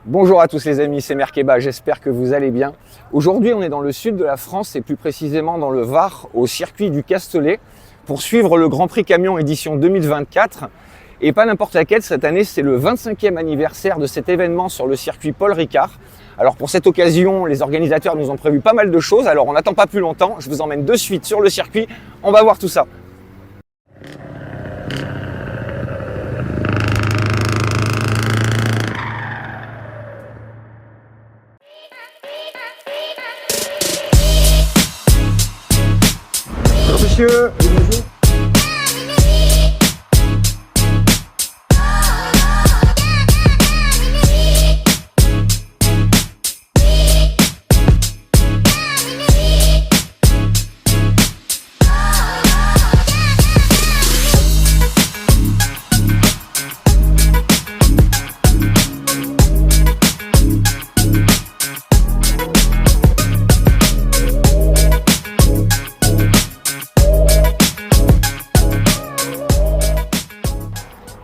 Bonjour à tous les amis, c'est Merkeba, j'espère que vous allez bien. Aujourd'hui on est dans le sud de la France et plus précisément dans le Var, au circuit du Castellet, pour suivre le Grand Prix Camion édition 2024. Et pas n'importe laquelle, cette année c'est le 25e anniversaire de cet événement sur le circuit Paul Ricard. Alors pour cette occasion, les organisateurs nous ont prévu pas mal de choses, alors on n'attend pas plus longtemps, je vous emmène de suite sur le circuit, on va voir tout ça. Monsieur, bonjour.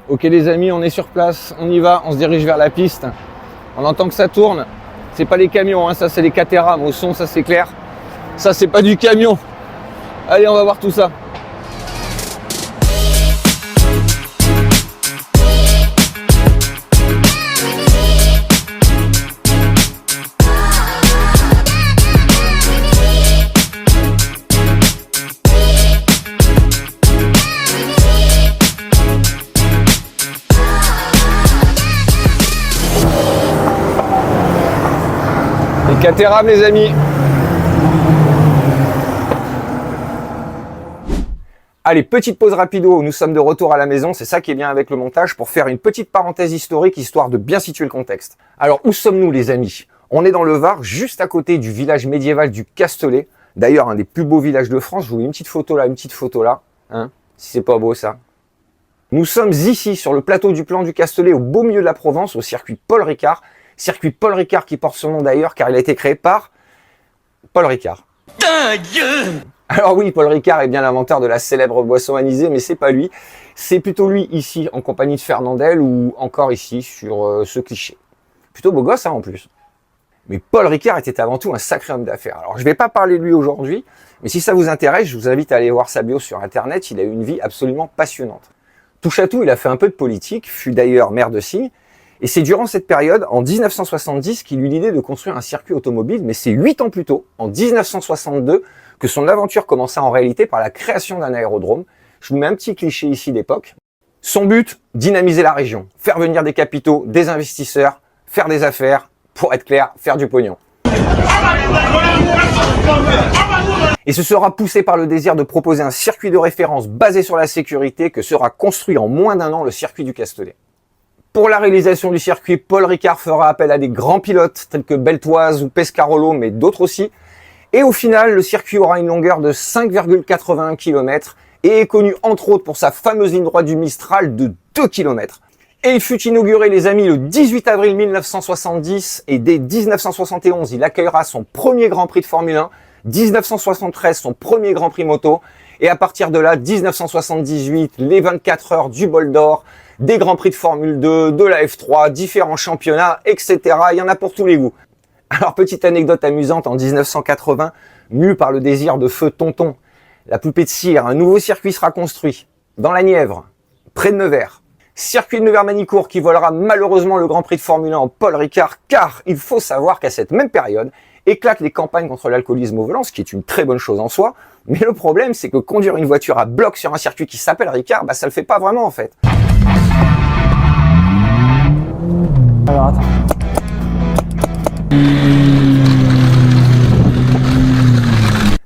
Ok les amis, on est sur place, on y va, on se dirige vers la piste. On entend que ça tourne. C'est pas les camions, hein, ça c'est les Caterham au son, ça c'est clair. Ça c'est pas du camion. Allez, on va voir tout ça. Caterham les amis. Allez, petite pause rapido, nous sommes de retour à la maison, c'est ça qui est bien avec le montage, pour faire une petite parenthèse historique, histoire de bien situer le contexte. Alors, où sommes-nous les amis? On est dans le Var, juste à côté du village médiéval du Castellet, d'ailleurs un des plus beaux villages de France. Je vous mets une petite photo là, hein, si c'est pas beau ça. Nous sommes ici, sur le plateau du Plan du Castellet, au beau milieu de la Provence, au circuit Paul Ricard. Circuit Paul Ricard qui porte son nom d'ailleurs car il a été créé par Paul Ricard. Alors oui, Paul Ricard est bien l'inventeur de la célèbre boisson anisée, mais c'est pas lui. C'est plutôt lui ici en compagnie de Fernandel ou encore ici sur ce cliché. Plutôt beau gosse hein, en plus. Mais Paul Ricard était avant tout un sacré homme d'affaires. Alors je vais pas parler de lui aujourd'hui, mais si ça vous intéresse, je vous invite à aller voir sa bio sur internet. Il a eu une vie absolument passionnante. Touche à tout, il a fait un peu de politique, fut d'ailleurs maire de Signes. Et c'est durant cette période, en 1970, qu'il eut l'idée de construire un circuit automobile, mais c'est 8 ans plus tôt, en 1962, que son aventure commença en réalité par la création d'un aérodrome. Je vous mets un petit cliché ici d'époque. Son but, dynamiser la région, faire venir des capitaux, des investisseurs, faire des affaires, pour être clair, faire du pognon. Et ce sera poussé par le désir de proposer un circuit de référence basé sur la sécurité que sera construit en moins d'1 an le circuit du Castellet. Pour la réalisation du circuit, Paul Ricard fera appel à des grands pilotes tels que Beltoise ou Pescarolo, mais d'autres aussi. Et au final, le circuit aura une longueur de 5,81 km et est connu entre autres pour sa fameuse ligne droite du Mistral de 2 km. Et il fut inauguré, les amis, le 18 avril 1970 et dès 1971, il accueillera son premier Grand Prix de Formule 1, 1973 son premier Grand Prix moto et à partir de là, 1978, les 24 heures du bol d'or, des Grands Prix de Formule 2, de la F3, différents championnats, etc. Il y en a pour tous les goûts. Alors, petite anecdote amusante, en 1980, mu par le désir de feu Tonton, la poupée de cire, un nouveau circuit sera construit, dans la Nièvre, près de Nevers. Circuit de Nevers-Manicourt qui volera malheureusement le Grand Prix de Formule 1 en Paul Ricard, car il faut savoir qu'à cette même période, éclatent les campagnes contre l'alcoolisme au volant, ce qui est une très bonne chose en soi. Mais le problème, c'est que conduire une voiture à bloc sur un circuit qui s'appelle Ricard, bah ça le fait pas vraiment en fait. Alors attends.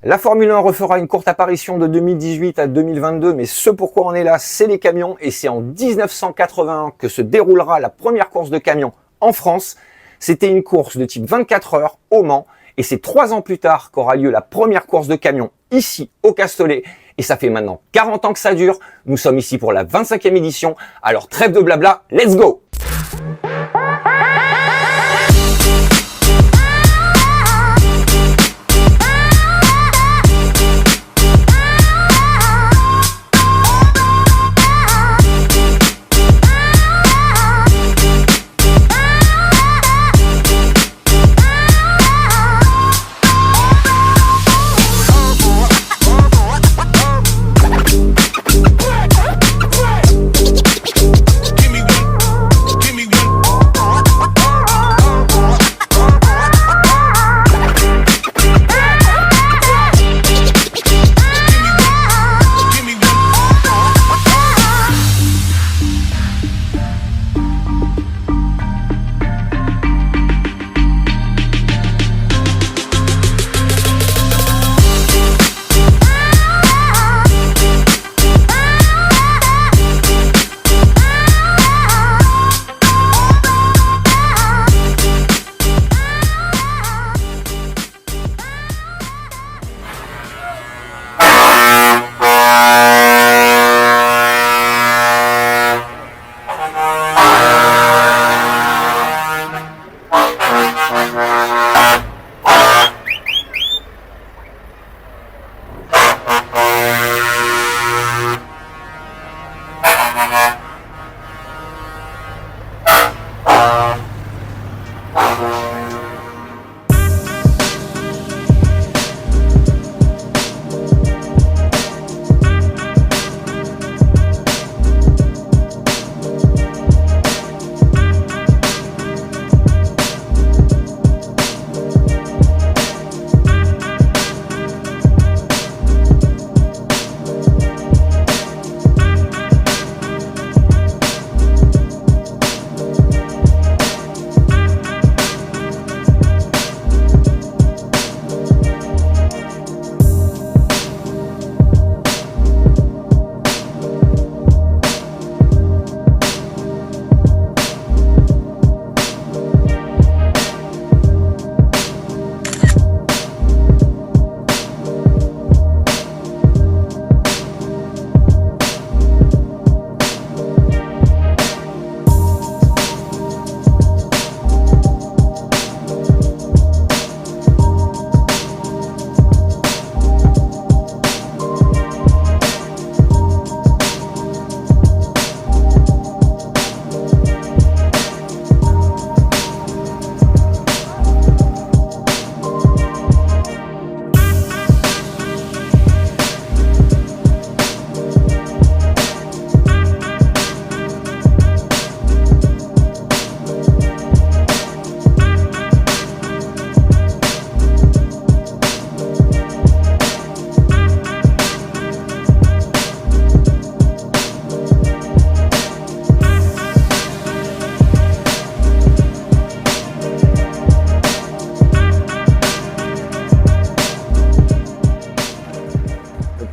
La Formule 1 refera une courte apparition de 2018 à 2022, mais ce pourquoi on est là, c'est les camions, et c'est en 1981 que se déroulera la première course de camions en France. C'était une course de type 24 heures au Mans, et c'est 3 ans plus tard qu'aura lieu la première course de camions ici au Castellet, et ça fait maintenant 40 ans que ça dure. Nous sommes ici pour la 25e édition, alors trêve de blabla, let's go!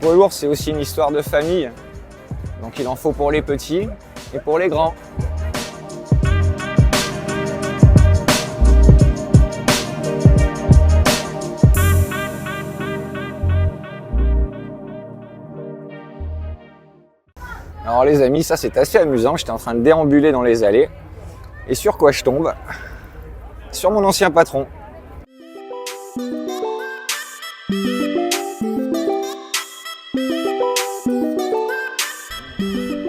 poids lourd, c'est aussi une histoire de famille. Donc il en faut pour les petits et pour les grands. Alors les amis, ça c'est assez amusant. J'étais en train de déambuler dans les allées. Et sur quoi je tombe? Sur mon ancien patron.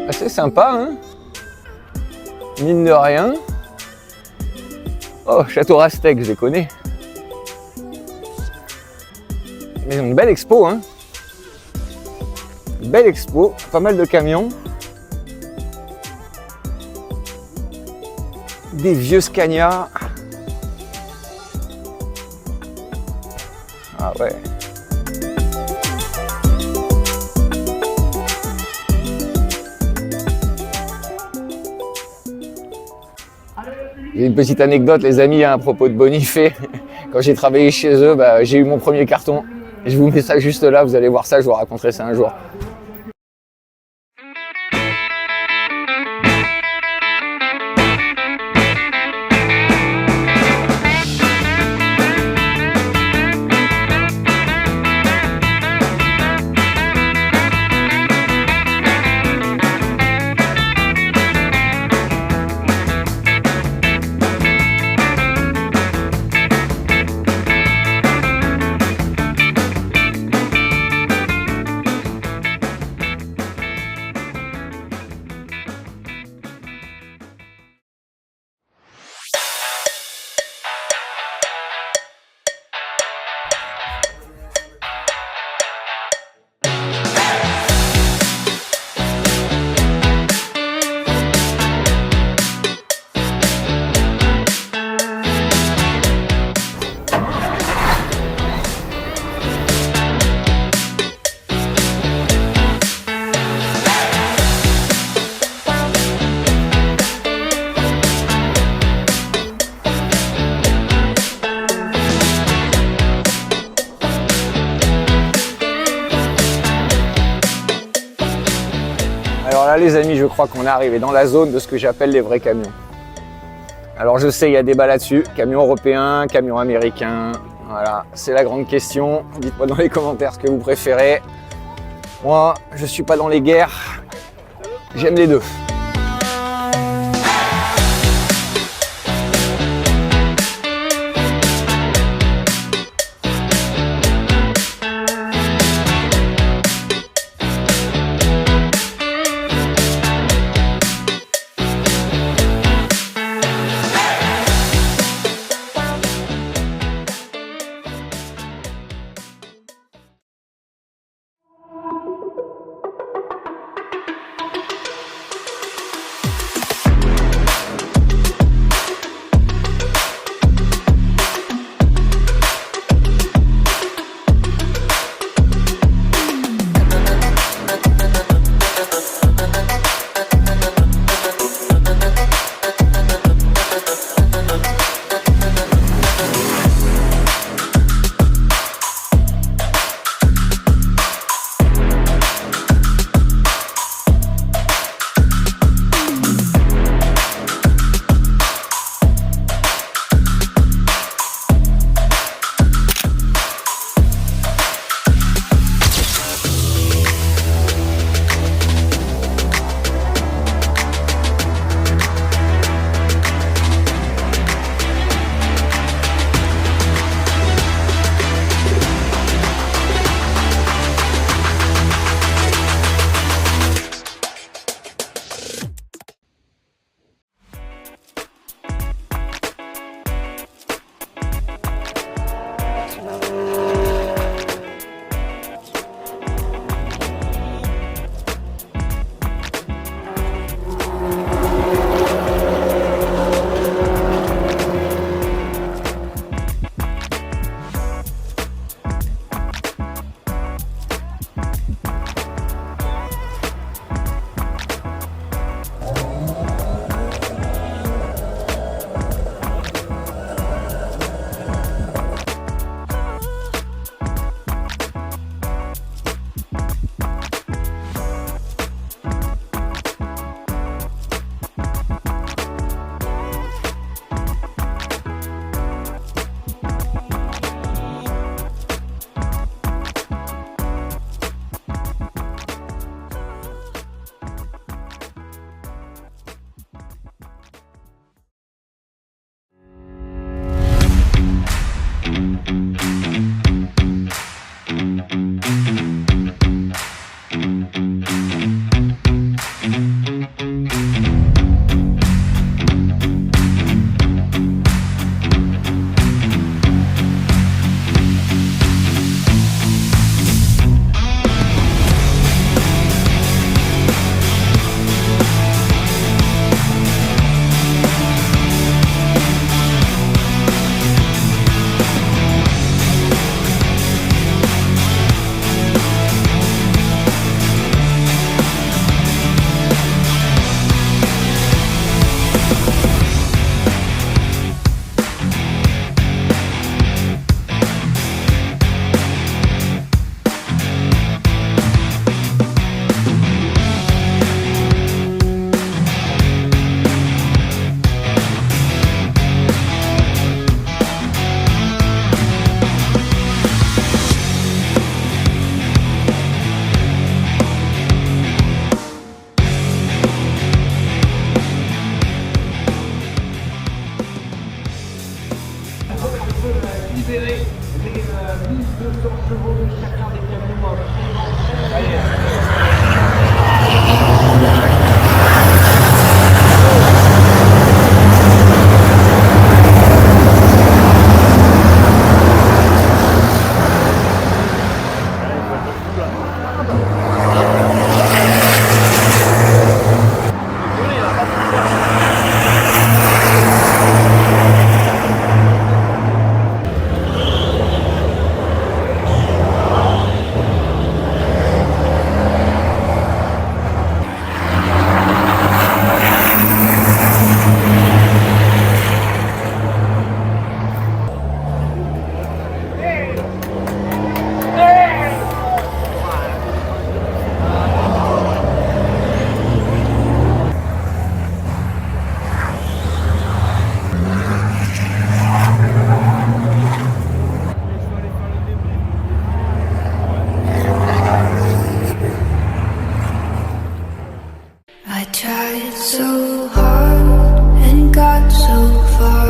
Assez sympa, hein? Mine de rien. Oh, Château Rastec, je les connais. Mais une belle expo, hein? Belle expo, pas mal de camions. Des vieux Scania. Ah ouais. J'ai une petite anecdote, les amis, à propos de Bonifay. Quand j'ai travaillé chez eux, j'ai eu mon premier carton. Je vous mets ça juste là, vous allez voir ça, je vous raconterai ça un jour. Alors là les amis, je crois qu'on est arrivé dans la zone de ce que j'appelle les vrais camions. Alors je sais, il y a débat là-dessus, camions européens, camions américains, voilà, c'est la grande question. Dites-moi dans les commentaires ce que vous préférez. Moi, je suis pas dans les guerres, j'aime les deux. Libérer les 1200 chevaux de chacun des camions. Allez. I tried so hard and got so far,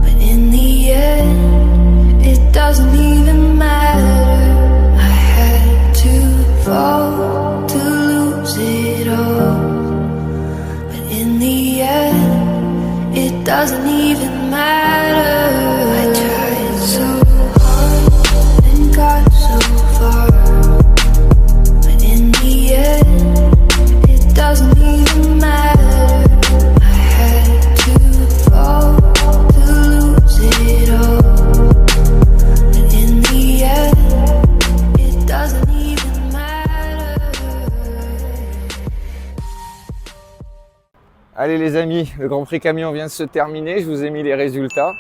but in the end, it doesn't even matter. I had to fall to lose it all, but in the end, it doesn't even matter. I tried so hard and got so far, but in the end, doesn't even matter. I had to fall to lose it all, but in the end, it doesn't even matter. Allez les amis, le Grand Prix Camion vient de se terminer, je vous ai mis les résultats.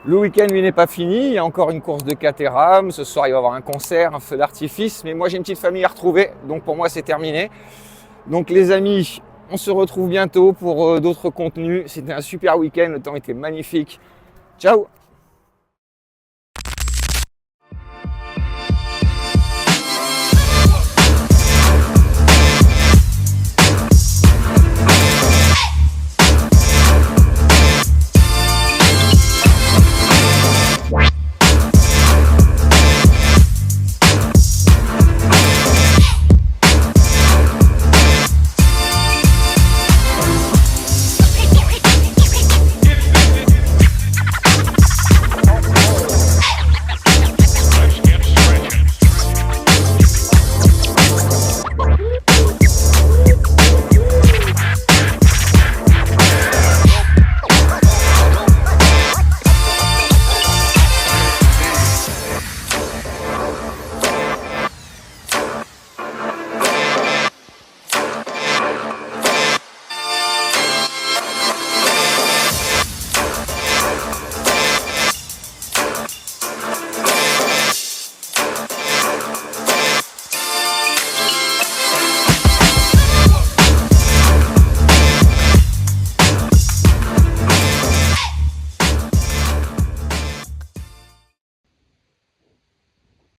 Le week-end lui n'est pas fini, il y a encore une course de Caterham, ce soir il va y avoir un concert, un feu d'artifice, mais moi j'ai une petite famille à retrouver, donc pour moi c'est terminé. Donc les amis, on se retrouve bientôt pour d'autres contenus. C'était un super week-end, le temps était magnifique. Ciao!